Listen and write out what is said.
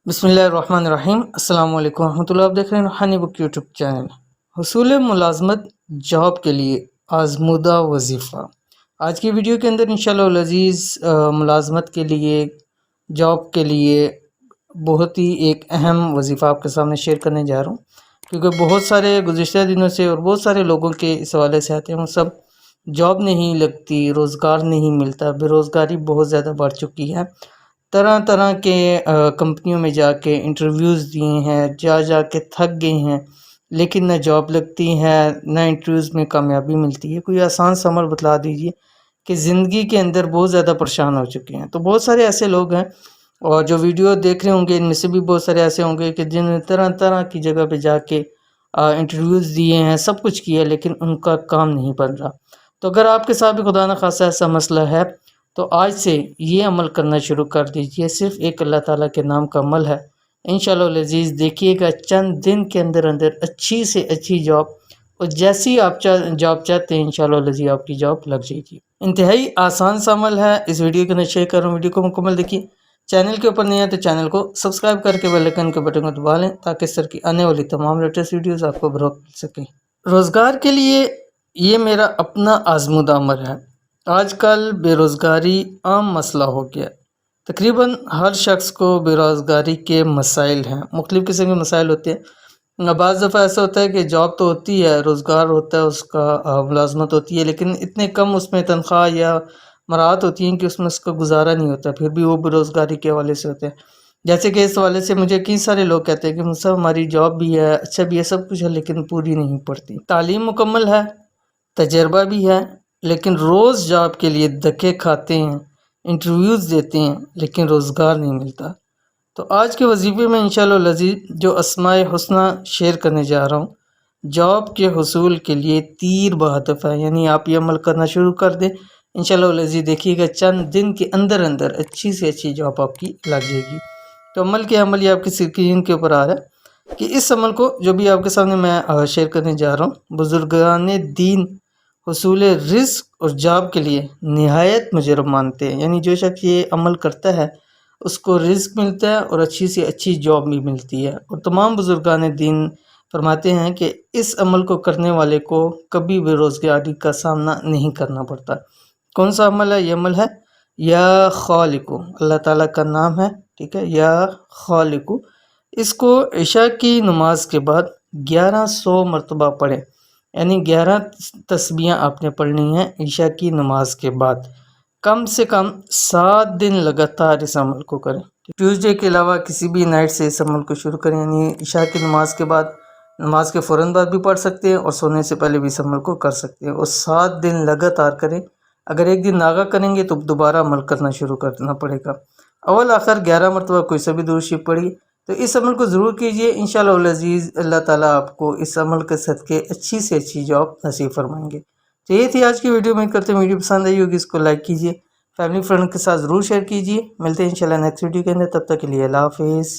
بسم اللہ الرحمن الرحیم۔ السلام علیکم ورحمۃ اللہ۔ آپ دیکھ رہے ہیں روحانی بک یوٹیوب چینل۔ حصول ملازمت جاب کے لیے آزمودہ وظیفہ۔ آج کی ویڈیو کے اندر انشاءاللہ العزیز ملازمت کے لیے، جاب کے لیے بہت ہی ایک اہم وظیفہ آپ کے سامنے شیئر کرنے جا رہا ہوں، کیونکہ بہت سارے گزشتہ دنوں سے اور بہت سارے لوگوں کے اس حوالے سے آتے ہیں، وہ سب جاب نہیں لگتی، روزگار نہیں ملتا، بے روزگاری بہت زیادہ بڑھ چکی ہے۔ طرح طرح کے کمپنیوں میں جا کے انٹرویوز دیے ہیں، جا کے تھک گئے ہیں، لیکن نہ جاب لگتی ہے نہ انٹرویوز میں کامیابی ملتی ہے۔ کوئی آسان سا عمل بتلا دیجیے کہ زندگی کے اندر بہت زیادہ پریشان ہو چکے ہیں۔ تو بہت سارے ایسے لوگ ہیں، اور جو ویڈیو دیکھ رہے ہوں گے ان میں سے بھی بہت سارے ایسے ہوں گے کہ جنہوں نے طرح طرح کی جگہ پہ جا کے انٹرویوز دیے ہیں، سب کچھ کیا، لیکن ان کا کام نہیں بن رہا۔ تو اگر آپ کے ساتھ بھی خدا نخواستہ ایسا مسئلہ ہے تو آج سے یہ عمل کرنا شروع کر دیجئے۔ صرف ایک اللہ تعالیٰ کے نام کا عمل ہے۔ انشاءاللہ العزیز دیکھیے گا چند دن کے اندر اچھی سے اچھی جاب، اور جیسی آپ جاب چاہتے ہیں انشاءاللہ العزیز آپ کی جاب لگ جائے گی۔ انتہائی آسان سا عمل ہے۔ اس ویڈیو کو شیئر کر رہا ہوں، ویڈیو کو مکمل دیکھیے۔ چینل کے اوپر نہیں ہے تو چینل کو سبسکرائب کر کے بیل آئیکن کے بٹن کو دبا لیں، تاکہ اس طرح کی آنے والی تمام لیٹسٹ ویڈیوز آپ کو بروقت مل سکیں۔ روزگار کے لیے یہ میرا اپنا آزمودہ عمل ہے۔ آج کل بے روزگاری عام مسئلہ ہو گیا۔ تقریباً ہر شخص کو بے روزگاری کے مسائل ہیں، مختلف قسم کے مسائل ہوتے ہیں۔ بعض دفعہ ایسا ہوتا ہے کہ جاب تو ہوتی ہے، روزگار ہوتا ہے، اس کا ملازمت ہوتی ہے، لیکن اتنے کم اس میں تنخواہ یا مراعات ہوتی ہیں کہ اس میں اس کا گزارا نہیں ہوتا، پھر بھی وہ بے روزگاری کے حوالے سے ہوتے ہیں۔ جیسے کہ اس حوالے سے مجھے کئی سارے لوگ کہتے ہیں کہ مصعب ہماری جاب بھی ہے، اچھا بھی ہے، سب کچھ ہے، لیکن پوری نہیں پڑتی۔ تعلیم مکمل ہے، تجربہ بھی ہے، لیکن روز جاب کے لیے دھکے کھاتے ہیں، انٹرویوز دیتے ہیں، لیکن روزگار نہیں ملتا۔ تو آج کے وظیفے میں انشاءاللہ العزیز جو اسماء حسنہ شیئر کرنے جا رہا ہوں، جاب کے حصول کے لیے تیر بہدف ہے، یعنی آپ یہ عمل کرنا شروع کر دیں، انشاءاللہ العزیز دیکھیے گا چند دن کے اندر اچھی سے اچھی جاب آپ کی لگ جائے گی۔ تو عمل یہ آپ کی اسکرین کے اوپر آ رہا ہے کہ اس عمل کو جو بھی آپ کے سامنے میں شیئر کرنے جا رہا ہوں، بزرگان دین حصول رزق اور جاب کے لیے نہایت مجرب مانتے ہیں، یعنی جو شخص یہ عمل کرتا ہے اس کو رزق ملتا ہے اور اچھی سے اچھی جاب بھی ملتی ہے۔ اور تمام بزرگان دین فرماتے ہیں کہ اس عمل کو کرنے والے کو کبھی بے روزگاری کا سامنا نہیں کرنا پڑتا۔ کون سا عمل ہے؟ یہ عمل ہے یا خالقو، اللہ تعالیٰ کا نام ہے، ٹھیک ہے، یا خالقو۔ اس کو عشاء کی نماز کے بعد 1100 مرتبہ پڑھیں، یعنی 11 تسبیحاں آپ نے پڑھنی ہیں عشاء کی نماز کے بعد۔ کم سے کم 7 دن لگاتار اس عمل کو کریں۔ ٹیوزڈے کے علاوہ کسی بھی نائٹ سے اس عمل کو شروع کریں، یعنی عشاء کی نماز کے بعد، نماز کے فوراً بعد بھی پڑھ سکتے ہیں، اور سونے سے پہلے بھی اس عمل کو کر سکتے ہیں، اور 7 دن لگاتار کریں۔ اگر ایک دن ناغہ کریں گے تو دوبارہ عمل کرنا شروع کرنا پڑے گا۔ اول آخر 11 مرتبہ کوئی سا بھی درود شریف پڑھی، تو اس عمل کو ضرور کیجئے۔ انشاءاللہ العزیز اللہ تعالیٰ آپ کو اس عمل کے صدقے اچھی سے اچھی جاب نصیب فرمائیں گے۔ تو یہ تھی آج کی ویڈیو، امید کرتے ہیں ویڈیو پسند آئی ہوگی، اس کو لائک کیجئے، فیملی فرینڈ کے ساتھ ضرور شیئر کیجئے۔ ملتے ہیں انشاءاللہ نیکسٹ ویڈیو کے اندر، تب تک کے لیے اللہ حافظ۔